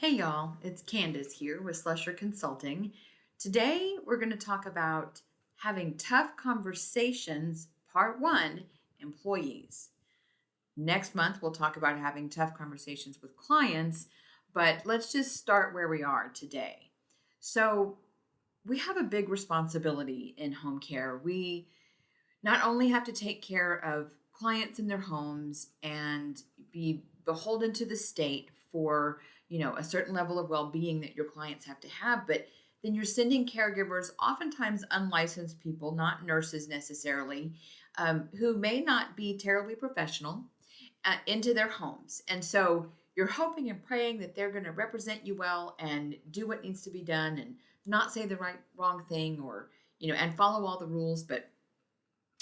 Hey y'all, it's Candace here with Slusher Consulting. Today we're going to talk about having tough conversations, part one, employees. Next month we'll talk about having tough conversations with clients, but let's just start where we are today. So, we have a big responsibility in home care. We not only have to take care of clients in their homes and be beholden to the state for a certain level of well-being that your clients have to have, but then you're sending caregivers, oftentimes unlicensed people, not nurses necessarily, who may not be terribly professional, into their homes. And so you're hoping and praying that they're going to represent you well and do what needs to be done and not say the wrong thing, or and follow all the rules, but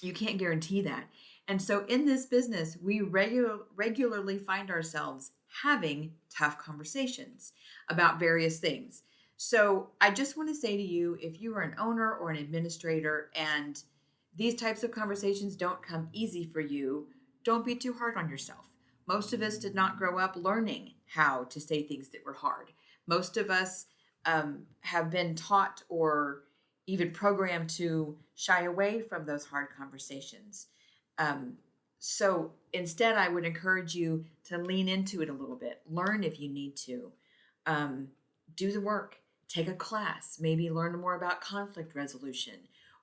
you can't guarantee that. And so in this business, we regularly find ourselves having tough conversations about various things. So I just want to say to you, if you are an owner or an administrator and these types of conversations don't come easy for you, don't be too hard on yourself. Most of us did not grow up learning how to say things that were hard. Most of us have been taught or even programmed to shy away from those hard conversations. Um, so instead, I would encourage you to lean into it a little bit, learn if you need to, um, do the work, take a class, maybe learn more about conflict resolution,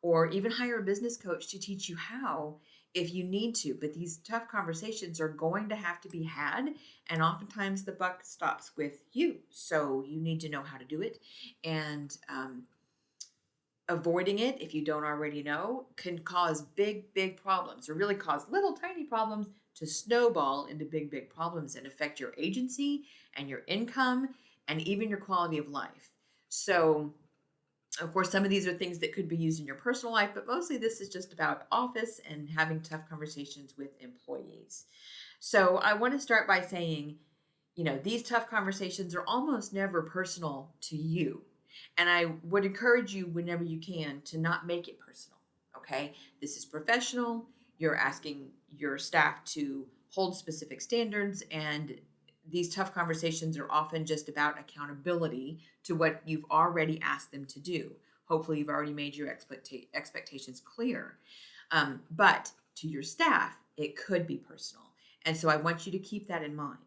or even hire a business coach to teach you how if you need to. But these tough conversations are going to have to be had, and oftentimes the buck stops with you. So you need to know how to do it. And avoiding it, if you don't already know, can cause big problems, or really cause little tiny problems to snowball into big problems and affect your agency and your income and even your quality of life. So, of course, some of these are things that could be used in your personal life, but mostly this is just about office and having tough conversations with employees. So, I want to start by saying, these tough conversations are almost never personal to you. And I would encourage you, whenever you can, to not make it personal. Okay. This is professional. You're asking your staff to hold specific standards, and these tough conversations are often just about accountability to what you've already asked them to do. Hopefully, you've already made your expectations clear. But to your staff, it could be personal. And so I want you to keep that in mind.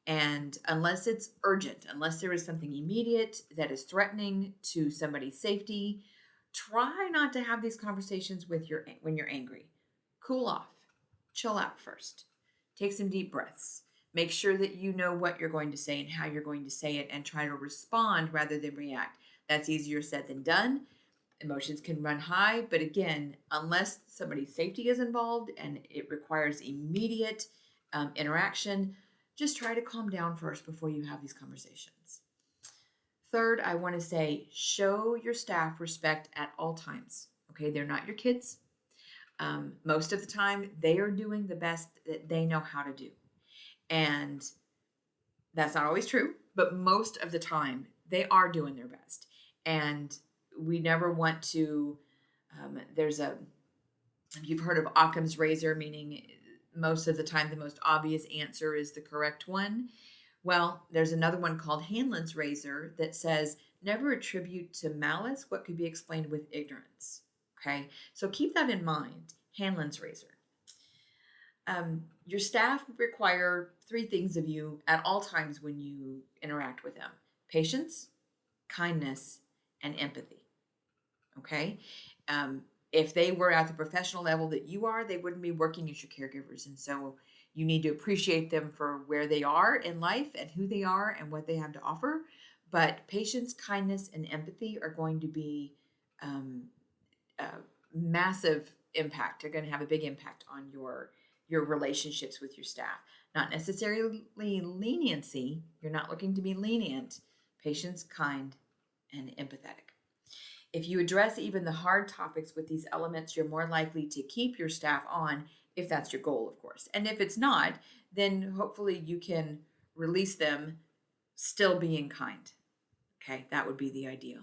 And unless it's urgent, unless there is something immediate that is threatening to somebody's safety, try not to have these conversations when you're angry. Cool off. Chill out first. Take some deep breaths. Make sure that you know what you're going to say and how you're going to say it, and try to respond rather than react. That's easier said than done. Emotions can run high, but again, unless somebody's safety is involved and it requires immediate interaction, just try to calm down first before you have these conversations. Third, I want to say, show your staff respect at all times. Okay, they're not your kids. Most of the time, they are doing the best that they know how to do. And that's not always true, but most of the time, they are doing their best. And we never want to, you've heard of Occam's razor, meaning most of the time the most obvious answer is the correct one. Well, there's another one called Hanlon's razor that says, never attribute to malice what could be explained with ignorance. Okay, so keep that in mind. Hanlon's razor. Your staff require three things of you at all times when you interact with them: patience, kindness, and empathy. Okay. If they were at the professional level that you are, they wouldn't be working as your caregivers. And so you need to appreciate them for where they are in life and who they are and what they have to offer. But patience, kindness, and empathy are going to be a massive impact. They're going to have a big impact on your relationships with your staff. Not necessarily leniency. You're not looking to be lenient. Patience, kind, and empathetic. If you address even the hard topics with these elements, you're more likely to keep your staff on, if that's your goal, of course. And if it's not, then hopefully you can release them still being kind. Okay, that would be the ideal.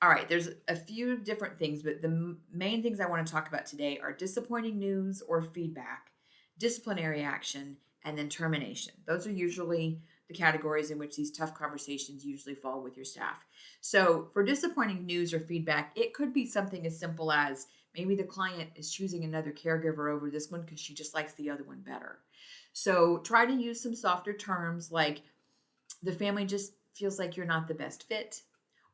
All right, there's a few different things, but the main things I want to talk about today are disappointing news or feedback, disciplinary action, and then termination. Those are usually the categories in which these tough conversations usually fall with your staff. So, for disappointing news or feedback, it could be something as simple as maybe the client is choosing another caregiver over this one because she just likes the other one better. So, try to use some softer terms like the family just feels like you're not the best fit,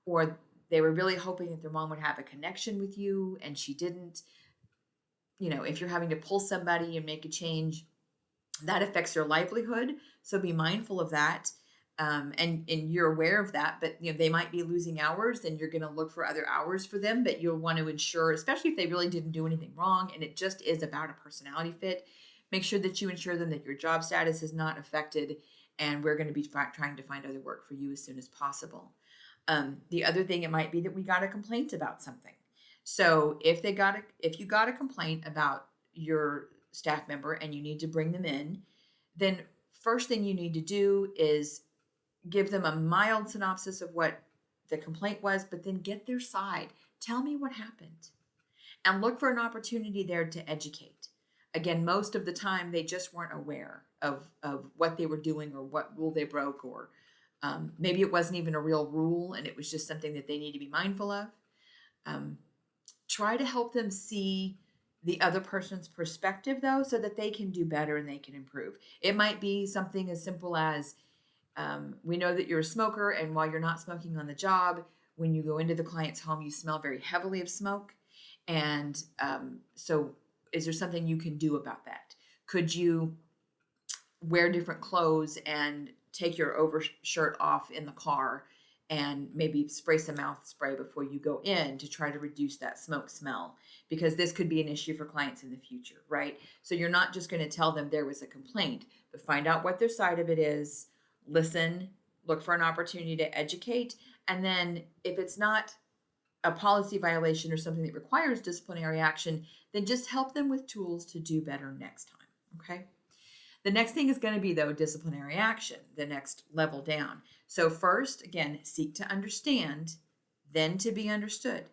or they were really hoping that their mom would have a connection with you and she didn't. If you're having to pull somebody and make a change, that affects your livelihood. So be mindful of that. And you're aware of that, but they might be losing hours, and you're going to look for other hours for them. But you'll want to ensure, especially if they really didn't do anything wrong and it just is about a personality fit, make sure that you ensure them that your job status is not affected, and we're going to be trying to find other work for you as soon as possible. The other thing, it might be that we got a complaint about something. So if you got a complaint about your staff member and you need to bring them in, then first thing you need to do is give them a mild synopsis of what the complaint was, but then get their side. Tell me what happened. And look for an opportunity there to educate. Again, most of the time they just weren't aware of what they were doing or what rule they broke, or maybe it wasn't even a real rule and it was just something that they need to be mindful of. Try to help them see the other person's perspective, though, so that they can do better and they can improve. It might be something as simple as we know that you're a smoker, and while you're not smoking on the job, when you go into the client's home, you smell very heavily of smoke. And so, is there something you can do about that? Could you wear different clothes and take your overshirt off in the car and maybe spray some mouth spray before you go in to try to reduce that smoke smell? Because this could be an issue for clients in the future, right? So you're not just going to tell them there was a complaint, but find out what their side of it is, listen, look for an opportunity to educate, and then if it's not a policy violation or something that requires disciplinary action, then just help them with tools to do better next time, okay? The next thing is going to be, though, disciplinary action, the next level down. So first, again, seek to understand, then to be understood.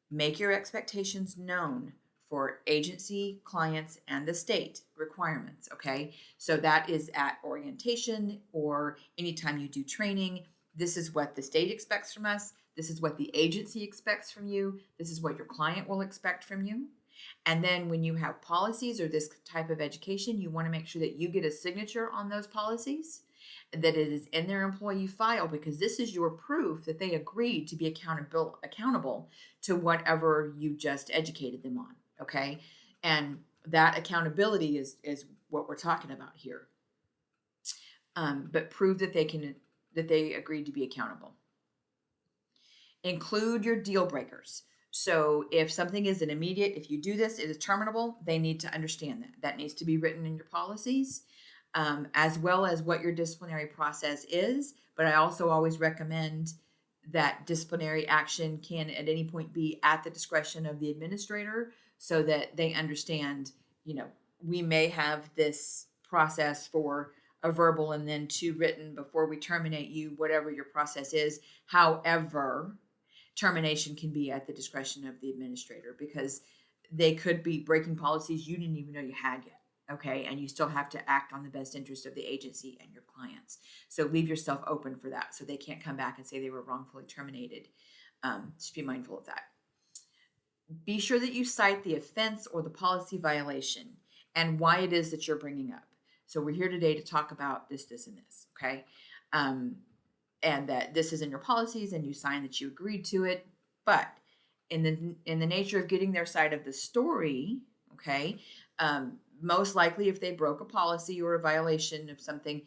Make your expectations known for agency, clients, and the state requirements, okay? So that is at orientation or anytime you do training. This is what the state expects from us. This is what the agency expects from you. This is what your client will expect from you. And then when you have policies or this type of education, you want to make sure that you get a signature on those policies, that it is in their employee file, because this is your proof that they agreed to be accountable to whatever you just educated them on, okay? And that accountability is what we're talking about here. But prove that they agreed to be accountable. Include your deal breakers. So if something is an immediate, if you do this, it is terminable, they need to understand that. That needs to be written in your policies, as well as what your disciplinary process is. But I also always recommend that disciplinary action can at any point be at the discretion of the administrator, so that they understand, we may have this process for a verbal and then 2 written before we terminate you, whatever your process is. However, termination can be at the discretion of the administrator, because they could be breaking policies you didn't even know you had yet, okay? And you still have to act on the best interest of the agency and your clients. So leave yourself open for that, so they can't come back and say they were wrongfully terminated. Just be mindful of that. Be sure that you cite the offense or the policy violation and why it is that you're bringing up. So we're here today to talk about this, and this, okay? And that this is in your policies and you sign that you agreed to it. But in the nature of getting their side of the story, okay, most likely if they broke a policy or a violation of something,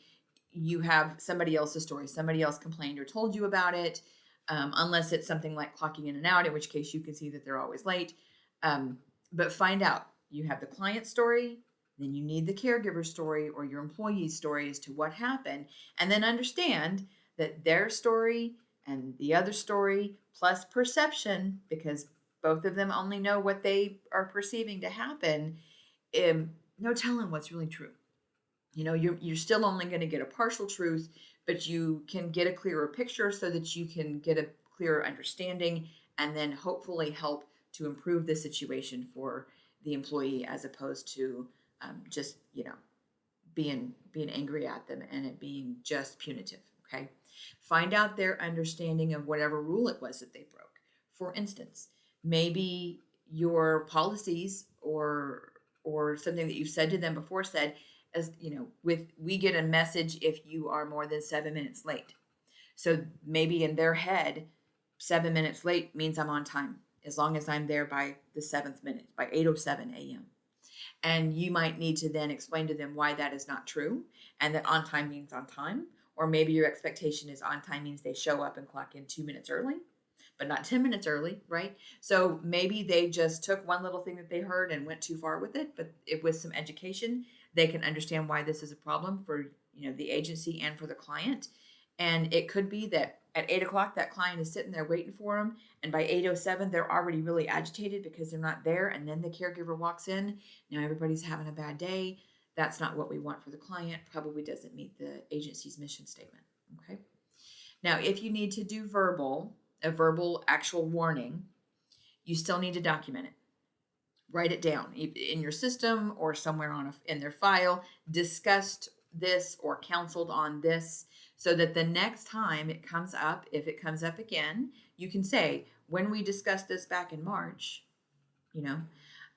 you have somebody else's story. Somebody else complained or told you about it, unless it's something like clocking in and out, in which case you can see that they're always late. But find out. You have the client story, then you need the caregiver story or your employee's story as to what happened, and then understand that their story and the other story plus perception, because both of them only know what they are perceiving to happen, no telling what's really true. You're still only going to get a partial truth, but you can get a clearer picture so that you can get a clearer understanding, and then hopefully help to improve the situation for the employee, as opposed to just being angry at them and it being just punitive. Okay. Find out their understanding of whatever rule it was that they broke. For instance, maybe your policies or something that you've said to them before said, as you know, with we get a message if you are more than 7 minutes late. So maybe in their head, 7 minutes late means I'm on time, as long as I'm there by the seventh minute, by 8:07 a.m. And you might need to then explain to them why that is not true and that on time means on time. Or maybe your expectation is on time means they show up and clock in 2 minutes early, but not 10 minutes early, right? So maybe they just took one little thing that they heard and went too far with it, but with some education, they can understand why this is a problem for the agency and for the client. And it could be that at 8 o'clock, that client is sitting there waiting for them. And by 8:07, they're already really agitated because they're not there. And then the caregiver walks in. Now everybody's having a bad day. That's not what we want for the client. Probably doesn't meet the agency's mission statement. Okay. Now, if you need to do a verbal actual warning, you still need to document it. Write it down in your system or somewhere in their file. Discussed this or counseled on this, so that the next time it comes up, if it comes up again, you can say, when we discussed this back in March,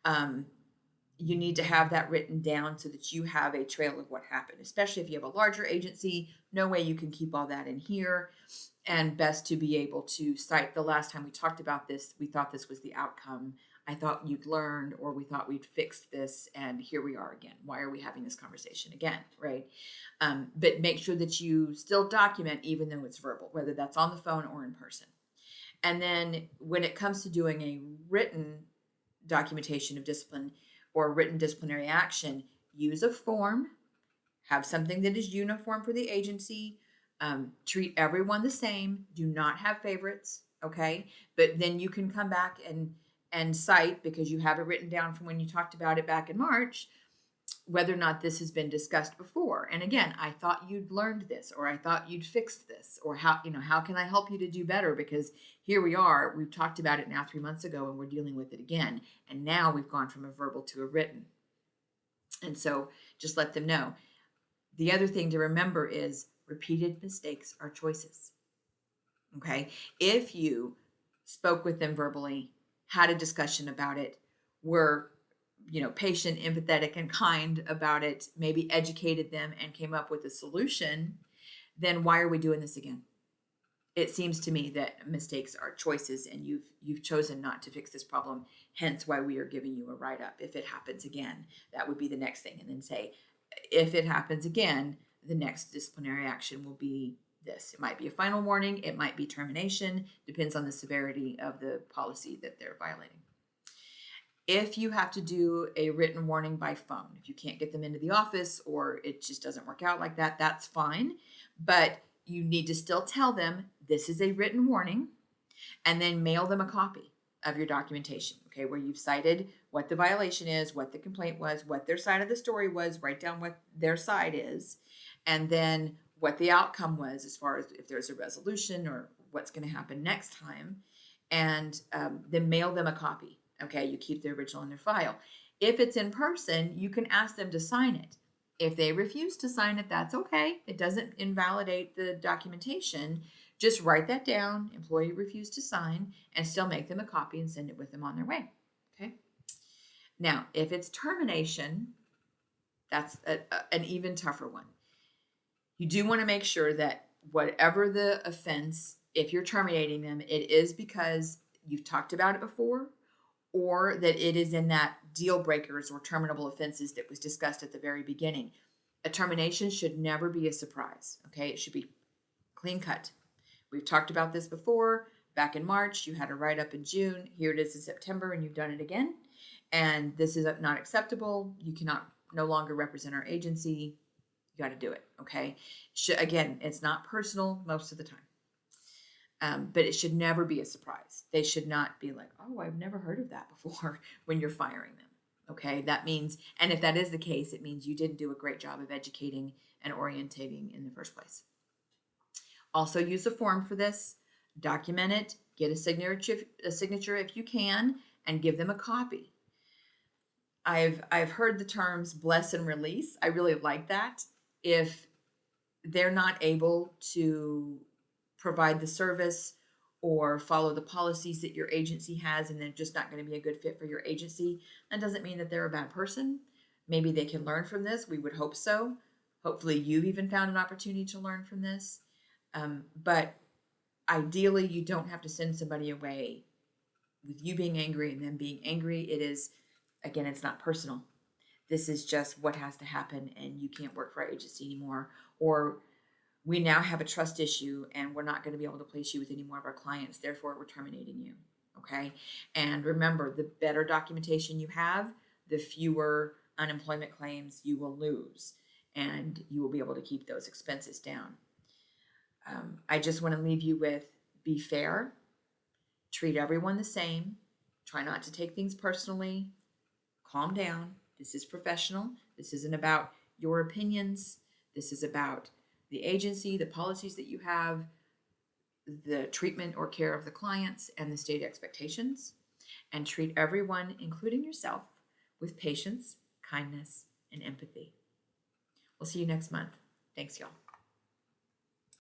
um, you need to have that written down so that you have a trail of what happened, especially if you have a larger agency. No way you can keep all that in here. And best to be able to cite the last time we talked about this, we thought this was the outcome. I thought you'd learned, or we thought we'd fixed this, and here we are again. Why are we having this conversation again, right? But make sure that you still document, even though it's verbal, whether that's on the phone or in person. And then when it comes to doing a written documentation of discipline or written disciplinary action, use a form, have something that is uniform for the agency, treat everyone the same, do not have favorites, okay? But then you can come back and cite, because you have it written down from when you talked about it back in March, whether or not this has been discussed before. And again, I thought you'd learned this, or I thought you'd fixed this, or how can I help you to do better? Because here we are, we've talked about it now 3 months ago and we're dealing with it again. And now we've gone from a verbal to a written. And so just let them know. The other thing to remember is repeated mistakes are choices. Okay. If you spoke with them verbally, had a discussion about it, were patient, empathetic, and kind about it, maybe educated them and came up with a solution, then why are we doing this again? It seems to me that mistakes are choices, and you've chosen not to fix this problem, hence why we are giving you a write-up. If it happens again, that would be the next thing. And then say, if it happens again, the next disciplinary action will be this. It might be a final warning, it might be termination, depends on the severity of the policy that they're violating. If you have to do a written warning by phone, if you can't get them into the office or it just doesn't work out like that, that's fine. But you need to still tell them this is a written warning, and then mail them a copy of your documentation, okay, where you've cited what the violation is, what the complaint was, what their side of the story was, write down what their side is, and then what the outcome was as far as if there's a resolution or what's going to happen next time, and then mail them a copy. Okay, you keep the original in their file. If it's in person, you can ask them to sign it. If they refuse to sign it, that's okay. It doesn't invalidate the documentation. Just write that down, employee refused to sign, and still make them a copy and send it with them on their way. Okay. Now, if it's termination, that's an even tougher one. You do want to make sure that whatever the offense, if you're terminating them, it is because you've talked about it before, or that it is in that deal breakers or terminable offenses that was discussed at the very beginning. A termination should never be a surprise, okay? It should be clean cut. We've talked about this before. Back in March, you had a write-up in June. Here it is in September, and you've done it again. And this is not acceptable. You cannot no longer represent our agency. You got to do it, okay? Again, it's not personal most of the time. But it should never be a surprise. They should not be like, oh, I've never heard of that before when you're firing them. Okay, that means, and if that is the case, it means you didn't do a great job of educating and orientating in the first place. Also use a form for this, document it, get a signature if you can, and give them a copy. I've heard the terms bless and release. I really like that. If they're not able to provide the service or follow the policies that your agency has, and they're just not going to be a good fit for your agency, that doesn't mean that they're a bad person. Maybe they can learn from this. We would hope so. Hopefully, you've even found an opportunity to learn from this. But ideally, you don't have to send somebody away with you being angry and them being angry. It is, again, it's not personal. This is just what has to happen, and you can't work for our agency anymore. Or we now have a trust issue and we're not going to be able to place you with any more of our clients. Therefore, we're terminating you. Okay. And remember, the better documentation you have, the fewer unemployment claims you will lose, and you will be able to keep those expenses down. I just want to leave you with be fair, treat everyone the same, try not to take things personally, calm down. This is professional. This isn't about your opinions. This is about the agency, the policies that you have, the treatment or care of the clients, and the state expectations. And treat everyone, including yourself, with patience, kindness, and empathy. We'll see you next month. Thanks, y'all.